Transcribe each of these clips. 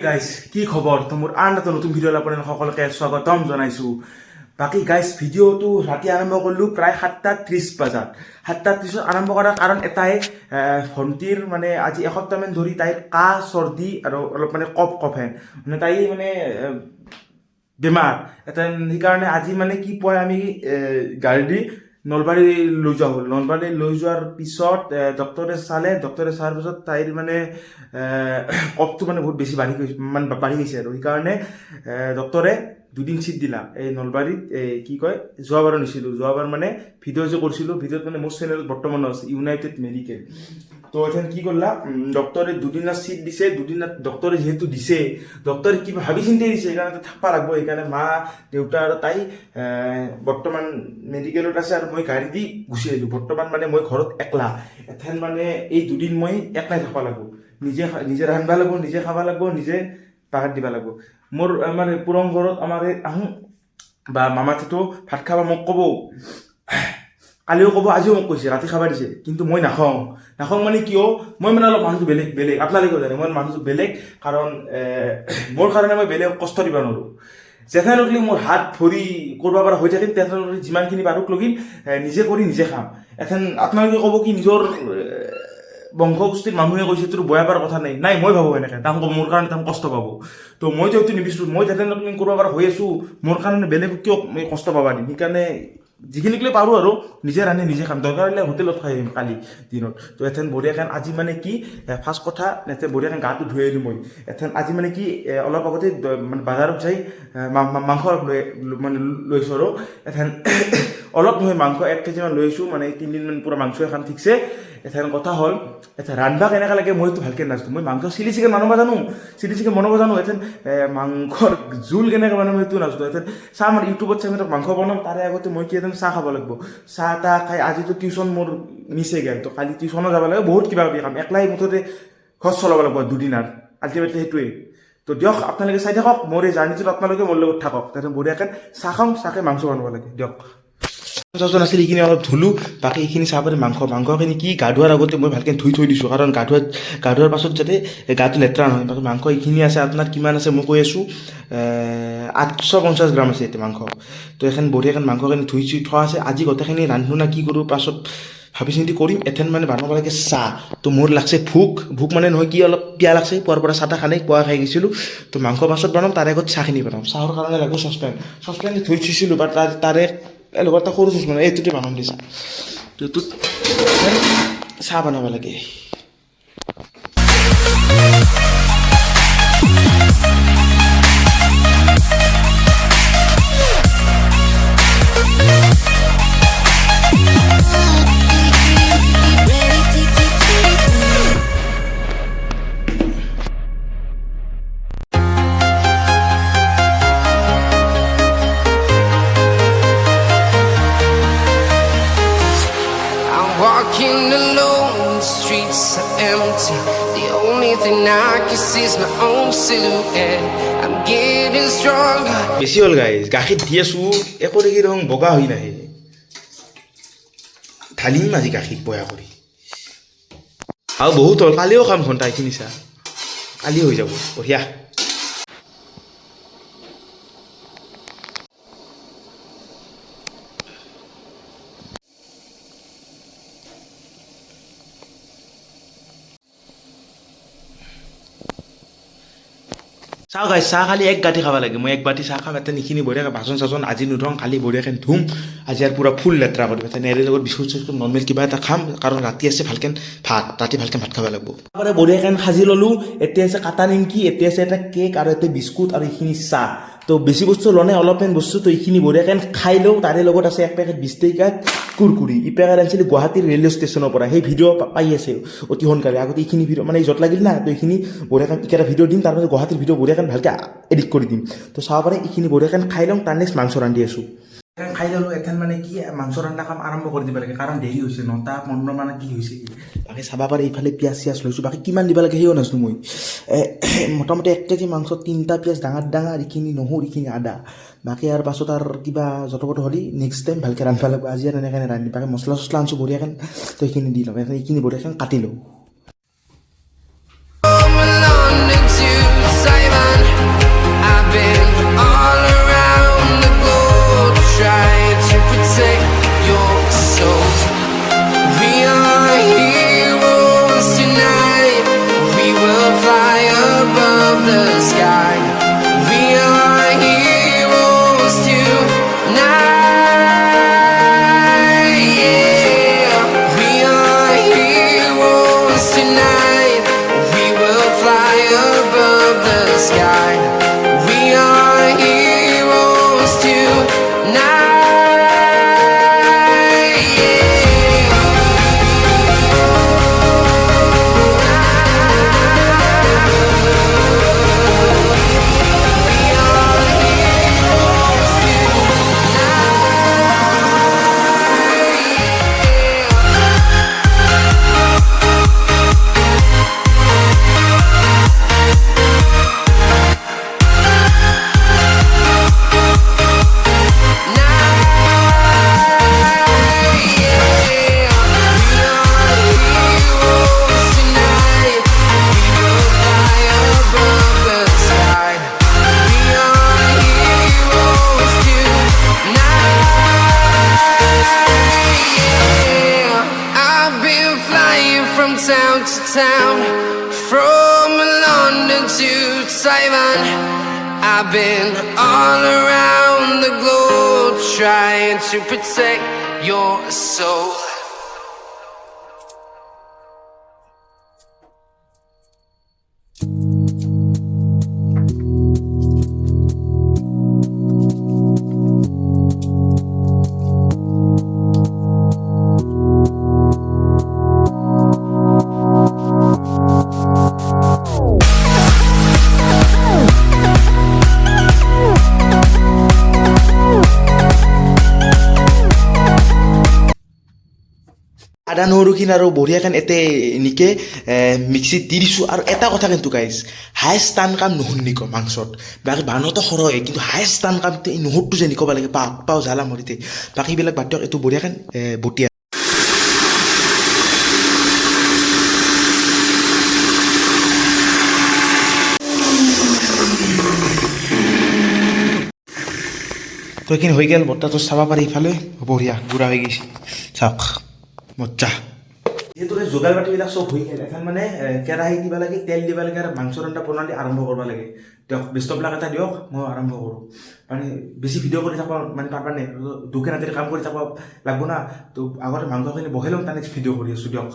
Guys কি খবৰ তো মোৰ আন এটা নতুন ভিডিঅ'লৈ আপোনালোক সকলোকে স্বাগতম জনাইছোঁ। বাকী গাইজ ভিডিঅ'টো ৰাতি আৰম্ভ কৰিলোঁ প্ৰায় 7:30 বজাত। 7:30 আৰম্ভ কৰাৰ কাৰণ এটাই, ভণ্টিৰ মানে আজি এসপ্তাহমান ধৰি তাইৰ কাহ চৰ্দি আৰু অলপ মানে কফে মানে তাই মানে বেমাৰ এটা, সেইকাৰণে আজি মানে কি পুৱাই আমি গাড়ী দি নলবাৰী লৈ যোৱা হ'ল। নলবাৰী লৈ যোৱাৰ পিছত ডক্টৰে চোৱাৰ পিছত তাইৰ মানে কফটো মানে বহুত বেছি বাঢ়ি গৈছে আৰু সেইকাৰণে ডক্টৰে 2 দিন চিট দিলা। এই নলবাৰীত কি কয় যোৱাবাৰো নিছিলোঁ, যোৱাবাৰ মানে ভিডিঅ' যে কৰিছিলোঁ, ভিডিঅ'ত মানে মোৰ চেনেলত বৰ্তমানো আছে ইউনাইটেড মেডিকেল। তো এতিয়া কি কৰিলা, ডক্টৰে 2 দিনৰ চিট দিছে। 2 দিনত ডক্টৰে যিহেতু দিছে, ডক্টৰে কিবা ভাবি চিন্তি দিছে, সেইকাৰণে থাকিব লাগব। সেইকাৰণে মা দেউতা আৰু তাই বৰ্তমান মেডিকেলত আছে আৰু মই গাড়ী দি গুচি আহিলোঁ। বৰ্তমান মানে মই ঘৰত একলা, এথেন মানে এই 2 দিন মই একলাই থাকিব লাগিব। নিজে ৰান্ধিব লাগিব, নিজে খাব লাগিব, নিজে বাগাত দিব লাগিব। মোৰ আমাৰ পুৰণ ঘৰত আমাৰ আহোঁ বা মামাহঁতেতো ভাত খাব মোক ক'ব, কালিও ক'ব, আজিও মোক কৈছে ৰাতি খাব দিছে, কিন্তু মই নাখাওঁ মানে কিয়, মই মানে অলপ মানুহটো বেলেগ আপোনালোকেও জানে মই মানুহটো বেলেগ। কাৰণ মোৰ কাৰণে মই বেলেগ কষ্ট দিব নোৱাৰোঁ। যেথানকলি মোৰ হাত ভৰি কৰিব পৰা হৈ থাকিম, তেথানকলি যিমানখিনি পাৰোঁ লগিন নিজে কৰি নিজে খাম। এথেন আপোনালোকে ক'ব কি নিজৰ বংশগোষ্ঠীৰ মানুহে কৈছে তোৰ বয়া পাৰ কথা নাই, মই ভাবোঁ এনেকৈ তাক মোৰ কাৰণে তাক কষ্ট পাব। তো মইতো এইটো নিবিচাৰোঁ, মই যেথানকলি কৰিব পৰা হৈ আছোঁ, মোৰ কাৰণে বেলেগ কিয় কষ্ট পাবা দিম। সেইকাৰণে যিখিনিকলৈ পাৰোঁ আৰু নিজে ৰান্ধি নিজে খাম, দৰকাৰ হ'লে হোটেলত খাই আহিম কালি দিনত। তো এথেন বঢ়িয়াকৈ আজি মানে কি ফাৰ্ষ্ট কথা, এথেন বঢ়িয়াকৈ গাটো ধুই আহিলোঁ মই। এথেন আজি মানে কি অলপ আগতে মানে বজাৰত যাই মাংস লৈছোঁ আৰু এথেন অলপ নহয় মাংস 1 কেজিমান লৈ আহিছোঁ। মানে 3 দিনমান পূৰা মাংস এখন ঠিকছে। এথেন কথা হ'ল এতিয়া ৰান্ধবা কেনেকৈ লাগে মইতো ভালকৈ নাজানো। মই মাংস চিলি চিকেন বনাব জানো, এথেন মাংসৰ জোল কেনেকৈ বনাব সেইটো নাজানো। এথেন চাহ আমাৰ ইউটিউবত চাই মই মাংস বনাম, তাৰে আগতে মই কি এথেন চাহ খাব লাগিব। চাহ তাহ খাই আজিতো টিউশ্যন মোৰ মিছে গ'ল, তো কালি টিউশ্যনো যাব লাগে, বহুত কিবা কিবি কাম একলাই মুঠতে ঘৰ চলাব লাগিব 2 দিন আৰু আল্টিমেটলি সেইটোৱে। তো দিয়ক আপোনালোকে চাই থাকক মোৰ এই জাৰ্ণিটোত, আপোনালোকে মোৰ লগত থাকক। তাতে বঢ়িয়াকৈ চাহ খাওঁ, চাহকৈ মাংস বনাব লাগে দিয়ক। চাউল আছিল এইখিনি অলপ ধুলোঁ, বাকী এইখিনি চাহ পাতি মাংসখিনি কি গা ধোৱাৰ আগতে মই ভালকৈ ধুই থৈ দিছোঁ, কাৰণ গা ধোৱাৰ পাছত যাতে গাটো লেতেৰা নহয়। বাকী মাংস এইখিনি আছে, আপোনাৰ কিমান আছে মই কৈ আছোঁ, 850 গ্ৰাম আছে এতিয়া মাংস। তো এখন বঢ়িয়াকৈ মাংসখিনি ধুই থোৱা আছে। আজি গোটেইখিনি ৰান্ধো না কি কৰোঁ পাছত ভাবি চিন্তি কৰিম। এথেন মানে বনাব লাগে চাহ। তো মোৰ লাগছে ভোক মানে নহয় কি অলপ পিয়াহ লাগছে, পুৱাৰ পৰা চাহ খাই পুৱা খাই গৈছিলোঁ। তো মাংস পাছত বনাম, তাৰে আগত চাহখিনি বনাম। চাহৰ কাৰণে লাগিব চচপেন ধুই থৈছিলোঁ, বা তাৰে লগত এটা সৰু চচপেন এইটোতে বনাম দিছা। তো এইটোত চাহ বনাব লাগে। Walking alone, the streets are empty. The only thing I can see is my own silhouette. I'm getting stronger. বেছি হ'ল গাইজ, গাখীৰ দি আছোঁ, একো দেখি দেখোন বগা হৈ নাহে। ঢালিম আজি গাখীৰ বয়া কৰি, আৰু বহুত হ'ল, কালিও খাম ঘণ্টা এইখিনি চাহ, কালি হৈ যাব বঢ়িয়া। চাহ গাইজ, চাহ খালি 1 গাঁঠি খাব লাগে। মই 1 বাতি চাহ খাম, এটা এইখিনি বঢ়িয়াকৈ বাচন চাচন আজি নুধুম, কালি বঢ়িয়াকৈ ধুম। আজি আৰু পূৰা ফুল লেতেৰা কৰিম। এটা নেৰিৰ লগত বিস্কুট চিস্কুট নৰ্মেল কিবা এটা খাম, কাৰণ ৰাতি আছে ভালকৈ ৰাতি ভালকৈ ভাত খাব লাগিব। তাৰপৰা বঢ়িয়াকৈ সাজি ল'লোঁ। এতিয়া আছে কাটা নিমকি, এতিয়া আছে এটা কেক আৰু এটা বিস্কুট আৰু এইখিনি চাহ। তো বেছি বস্তু লোৱা নাই, অলপমান বস্তু। তো এইখিনি বঢ়িয়াকৈ খাই লওঁ। তাৰে লগত আছে 1 পেকেট 20 টকীয়া কুৰকুৰি। ই পেকেট আনিছিলোঁ গুৱাহাটীৰ ৰেলৱে ষ্টেচনৰ পৰা, সেই ভিডিঅ' পাই আছে অতি সোনকালে। আগতে এইখিনি ভিডিঅ' মানে য'ত লাগিল না, তো এইখিনি বঢ়িয়াকৈ এইকেইটা ভিডিঅ' দিম, তাৰপিছত গুৱাহাটীৰ ভিডিঅ' বঢ়িয়াকৈ ভালকৈ এডিট কৰি দিম। তো চাব পাৰে এইখিনি বঢ়িয়াকৈ খাই লওঁ, তাৰ নেক্সট মাংস ৰান্ধি আছোঁ। খাই ল'লোঁ। এথেন মানে কি মাংস ৰন্ধা কাম আৰম্ভ কৰি দিব লাগে, কাৰণ দেৰি হৈছে 9:15 মানে কি হৈছে কি। বাকী চাব পাৰে এইফালে পিঁয়াজ চিয়াজ লৈছোঁ, বাকী কিমান দিব লাগে সেইও নাজানো মই। মোটামুটি 1 কেজি মাংসত 3টা পিঁয়াজ ডাঙৰ, এইখিনি নহৰু, এইখিনি আদা। বাকী আৰু পাছত আৰু কিবা যতপত হ'লে নেক্সট টাইম ভালকৈ ৰান্ধিব লাগিব। আজি আৰু এনেকৈ ৰান্ধিম। বাকী মছলা চছলা আনিছোঁ বঢ়িয়াকৈ, তো এইখিনি দি লওঁ। এইখিনি বঢ়িয়াকৈ কাটি লওঁ। From London to Cyber. Taiwan. I've been all around the globe trying to protect your soul. আদা নহৰুখিনি আৰু বঢ়িয়াখন এতে নিকে মিক্সিত দি দিছোঁ আৰু এটা কথা কিন্তু গাইজ হায়েষ্ট টান কাম নহৰুনি ক মাংসত বাকী বানতো সৰহে কিন্তু হায়েষ্ট টান কাম এই নহৰুটো যে নিকব লাগে পাও জ্বালা মৰিতে বাকীবিলাক বাদ দিয়ক এইটো বঢ়িয়াখন বটিয়া তো এইখিনি হৈ গ'ল বৰ্তাটো চাব পাৰি ইফালে বঢ়িয়া গুড়া হৈ গৈছে চাওক মজ্জা যেহেতু যোগাৰ পাতিবিলাক চব হৈ গ'ল এখন মানে কেৰাহী দিব লাগে তেল দিব লাগে আৰু মাংস ৰন্ধা প্ৰণালী আৰম্ভ কৰিব লাগে দিয়ক বেষ্টবিলাক এটা দিয়ক মই আৰম্ভ কৰোঁ মানে বেছি ভিডিঅ' কৰি থাকোঁ মানে পাৰবানে দুখে ৰাতিৰে কাম কৰি থাকব লাগব না তো আগতে মাংসখিনি বহাই ল'ম তাৰ নেক্সট ভিডিঅ' কৰি আছোঁ দিয়ক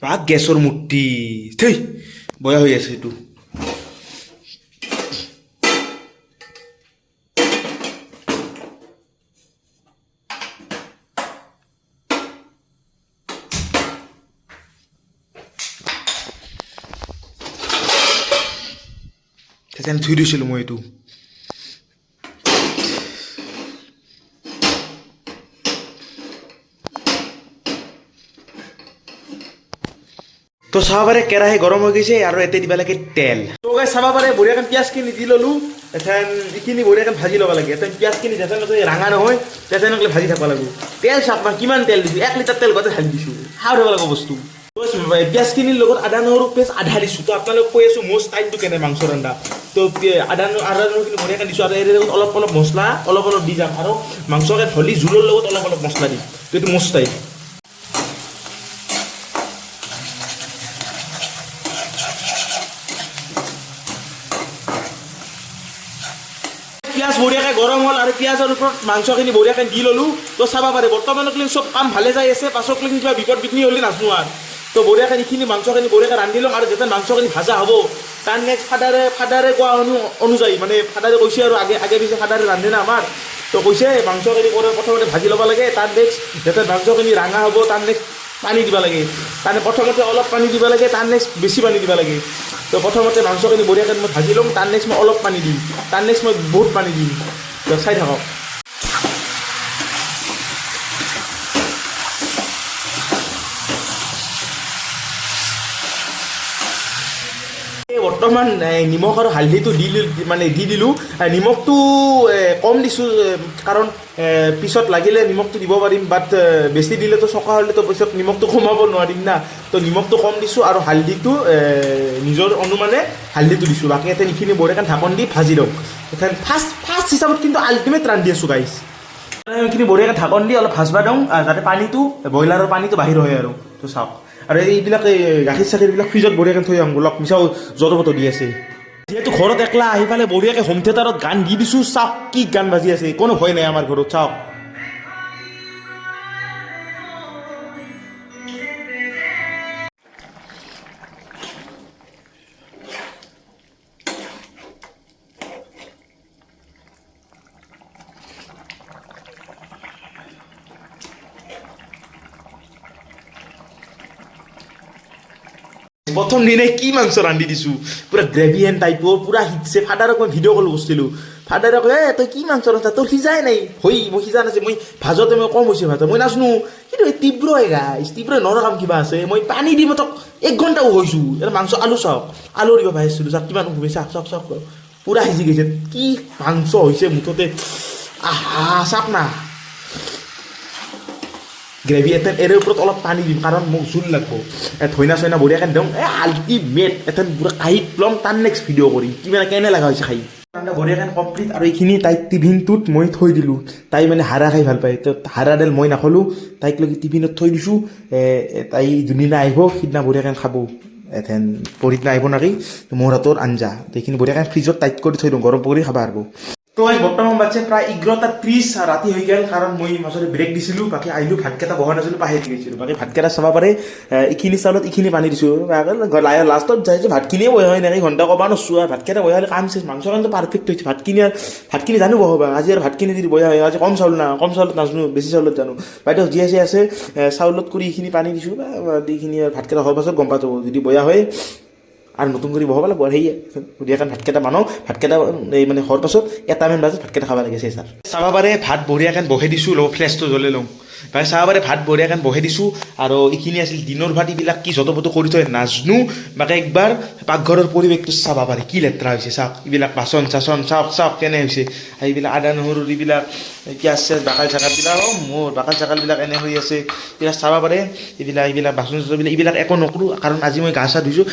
বাক গেছৰ মূৰ্তি থেই বয়া হৈ আছে এইটো সেইকাৰণে ধুই দিছিলোঁ মই এইটো তো চাব পাৰে কেৰাহী গৰম হৈ গৈছে আৰু এতে দিব লাগে তেল তো গাইজ চাব পাৰে বঢ়িয়াকৈ পিঁয়াজখিনি দি ল'লোঁ এখন এইখিনি বঢ়িয়াকৈ ভাজি ল'ব লাগে এখন পিঁয়াজখিনি যেনেকৈ ৰাঙা নহয় তেনেকৈ ভাজি থাকিব লাগিব তেল চাওক না কিমান তেল দিছোঁ 1 লিটাৰ তেল গোটেই ঢালি দিছোঁ খাই দিব লাগিব বস্তু পিঁয়াজখিনিৰ লগত আদা নহৰু পেষ্ট আধা দিছোঁ তো আপোনালোক কৈ আছোঁ মোৰ ষ্টাইলটো কেনে মাংস ৰন্ধা তো আদা নহৰুখিনি বঢ়িয়াকৈ দিছোঁ আৰু ইয়াৰ লগত অলপ অলপ মছলা অলপ অলপ দি যাম আৰু মাংসকে ঢলি জোলৰ লগত অলপ অলপ মছলা দিম তো এইটো মোৰ ষ্টাইল পিঁয়াজ বঢ়িয়াকৈ গৰম হ'ল আৰু পিঁয়াজৰ ওপৰত মাংসখিনি বঢ়িয়াকৈ দি ল'লোঁ তো চাব পাৰে বৰ্তমানকলৈকে চব কাম ভালে যাই আছে পাছতলৈকে কিবা বিপদ বিঘিনি হ'লে নাজানো আৰু তো বঢ়িয়াকৈ এইখিনি মাংসখিনি বঢ়িয়াকৈ ৰান্ধি ল'ম আৰু যেতিয়া মাংসখিনি ভাজা হ'ব তাৰ নেক্সট ফাদাৰে কোৱা অনুযায়ী মানে ফাদাৰে কৈছে আৰু আগে পিছে ফাদাৰে ৰান্ধে না আমাৰ তো কৈছে মাংসখিনি প্ৰথমতে ভাজি ল'ব লাগে তাৰ নেক্সট যেতিয়া মাংসখিনি ৰাঙা হ'ব তাৰ নেক্সট পানী দিব লাগে তাৰমানে প্ৰথমতে অলপ পানী দিব লাগে তাৰ নেক্সট বেছি পানী দিব লাগে তো প্ৰথমতে মাংসখিনি বঢ়িয়াকৈ মই ভাজি ল'ম তাৰ নেক্সট মই অলপ পানী দিম তাৰ নেক্সট মই বহুত পানী দিম তো চাই থাকক বৰ্তমান নিমখ আৰু হালধিটো দি দিলোঁ নিমখটো কম দিছোঁ কাৰণ পিছত লাগিলে নিমখটো দিব পাৰিম বাট বেছি দিলেতো চকা হ'লেতো পিছত নিমখটো কমাব নোৱাৰিম না তো নিমখটো কম দিছোঁ আৰু হালধিটো নিজৰ অনুমানে হালধিটো দিছোঁ বাকী এতিয়া এইখিনি বঢ়িয়াকৈ ঢাকন দি ভাজি দিওঁ এতিয়া ফাৰ্ষ্ট হিচাপত কিন্তু আল্টিমেট ৰান্ধি আছোঁ গাইজ এইখিনি বঢ়িয়াকৈ ঢাকন দি অলপ ভাজবা দিওঁ যাতে পানীটো ব্ৰইলাৰৰ পানীটো বাহিৰ হয় আৰু তো চাওক আৰু এইবিলাক গাখীৰ চাখীৰবিলাক ফ্ৰিজত বঢ়িয়াকৈ থৈ আহোঁ লগ মিছাও য'ত প'ত দি আছে যিহেতু ঘৰত একলা আহি পালে বঢ়িয়াকৈ হোম থিয়েটাৰত গান দি দিছোঁ চাওক কি গান বাজি আছে কোনো ভয় নাই আমাৰ ঘৰত চাওক প্ৰথম দিনাই কি মাংস ৰান্ধি দিছোঁ পুৰা গ্ৰেভি এণ্ড টাইপৰ পুৰা সিজছে ফাদাৰক মই ভিডিঅ' কল কৰিছিলোঁ ফাদাৰে কয় তই কি মাংস ৰান্ধা তোৰ সিজাই নাই মই সিজা নাছিল মই ভাজতে মই কম হৈছে ভাজা মই নাজানো কিন্তু এই তীব্ৰ তীব্ৰ নৰকাম কিবা আছে মই পানী দি মই তোক 1 ঘণ্টাও হৈছোঁ এটা মাংস আলু চাওক আলু দিব পাৰিছিলোঁ চাওক কিমান ঘুমি চাওক পুৰা সিজি গৈছে কি মাংস হৈছে মুঠতে আহা চাওক না গ্ৰেভি এথেন এৰে ওপৰত অলপ পানী দিম কাৰণ মোক জোল লাগব ধইনা চইনা বঢ়িয়াকৈ দিওঁ আল্টিমেট এথেন পুৰা কাঁহীত ল'ম তাৰ নেক্সট ভিডিঅ' কৰিম কিমান কেনে লগা হৈছে খাই ঠাণ্ডা বঢ়িয়াকৈ কমপ্লিট আৰু এইখিনি তাইক টিফিনটোত মই থৈ দিলোঁ তাই মানে হাৰা খাই ভাল পায় তো হাৰাডাল মই নাখালোঁ তাইক লগি টিফিনত থৈ দিছোঁ তাই যোনদিনা আহিব সিদিনা বঢ়িয়াকৈ খাব এথেন পৰহিদিনা আহিব নাকি মোৰ হাতৰ আঞ্জা তো এইখিনি বঢ়িয়াকৈ ফ্ৰিজত টাইট কৰি থৈ দিওঁ গৰম কৰি খাবা আৰু তো বৰ্তমান বাজছে প্ৰায় 11:30 ৰাতি হৈ গ'ল কাৰণ মই মাজতে ব্ৰেক দিছিলোঁ বাকী আহিলোঁ ভাতকেইটা বহোৱা নাছিলোঁ পাহৰি গৈছিলোঁ বাকী ভাতকেইটা চাব পাৰে এইখিনি চাউলত এইখিনি পানী দিছোঁ লাষ্টত যাই যে ভাতখিনিয়ে বহা হয় নেকি ঘণ্টা ক'বা নচোঁ আৰু ভাতকেইটা বহা হ'লে কাম চেছ মাংস কাৰণটো পাৰফেক্ট হৈছে ভাতখিনি জানো বহাবা আজি আৰু ভাতখিনি যদি বহা হয় আজি কম চাউলত নাজানো বেছি চাউলত জানো বাইদেউ যি আছে চাউলত কৰি এইখিনি পানী দিছোঁ এইখিনি ভাতকেইটা হোৱাৰ পাছত গম পাই যাব যদি বয়া হয় আৰু নতুন কৰি বহাব লাগিব আৰু সেয়ে ধুনীয়াকৈ ভাতকেইটা বনাওঁ ভাতকেইটা এই মানে হোৱাৰ পাছত 1মান বজাত ভাতকেইটা খাব লাগে ছাৰ চাব পাৰে ভাত বঢ়িয়াকৈ বহাই দিছোঁ লওঁ ফ্লেছটো জ্বলাই লওঁ বাকী চাব পাৰে ভাত বঢ়িয়াকৈ বহাই দিছোঁ আৰু এইখিনি আছিল দিনৰ ভাত এইবিলাক কি যতপতো কৰি থৈ নাজানো বাকী একবাৰ পাকঘৰৰ পৰিৱেশটো চাব পাৰে কি লেতেৰা হৈছে চাওক এইবিলাক বাচন চাচন চাওক কেনে হৈছে এইবিলাক আদা নহৰু এইবিলাক পিঁয়াজ চিয়াজ বাকাল চাকালবিলাক মোৰ বাকাল চাকালবিলাক এনে হৈ আছে এইবিলাক চাব পাৰে এইবিলাক বাচন চাচনবিলাক এইবিলাক একো নকৰোঁ কাৰণ আজি মই গা চা ধুইছোঁ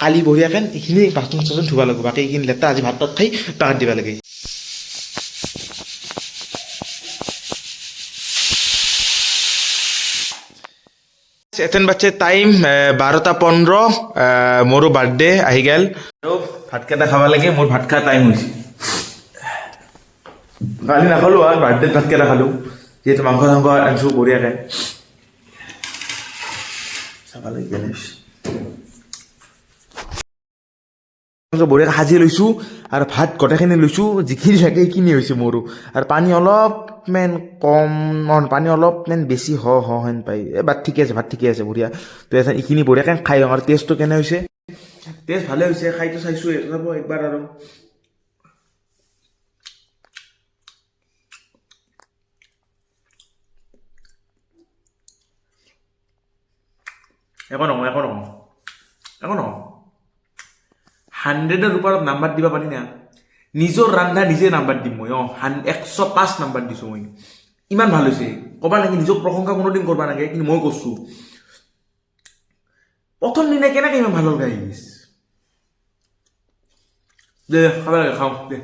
কালি বঢ়িয়াকৈ এইখিনি বাচন চাচন ধুব লাগিব বাকী এইখিনি লেতেৰা আজি ভাত তাত খাই পাকাত দিব লাগে এথেন বাচ্চে টাইম 12:15 মোৰো বাৰ্থডে আহি গ'ল আৰু ভাতকেইটা খাব লাগে মোৰ ভাত খোৱা টাইম হৈছে কালি নাখালোঁ আৰু বাৰ্থডেত ভাতকেইটা খালোঁ যিহেতু মাংস চাংস আনিছোঁ বঢ়িয়াকৈ চাব লাগে বঢ়িয়াকৈ সাজি লৈছোঁ আৰু ভাত গোটেইখিনি লৈছোঁ যিখিনি থাকে সেইখিনি হৈছে মোৰো আৰু পানী অলপমান কম পানী অলপমান বেছি হেন পাই বাট ঠিকে আছে ভাত ঠিকে আছে বঢ়িয়া তো এইখিনি বঢ়িয়াকৈ খাই লওঁ আৰু টেষ্টটো কেনে হৈছে টেষ্ট ভালে হৈছে খাইতো চাইছোঁ চাব একবাৰ আৰু একো নহয় 100ৰ ওপৰত নাম্বাৰ দিব পাৰি না নিজৰ ৰান্ধা নিজে নাম্বাৰ দিম মই 105 নাম্বাৰ দিছোঁ মই ইমান ভাল হৈছে ক'বা নাকি নিজক প্ৰশংসা কোনোদিন কৰবা নাগে কিন্তু মই কৈছোঁ প্ৰথম দিনা কেনেকৈ ইমান ভাল হ'ল গাইছ দে খাব লাগে খাওঁ দে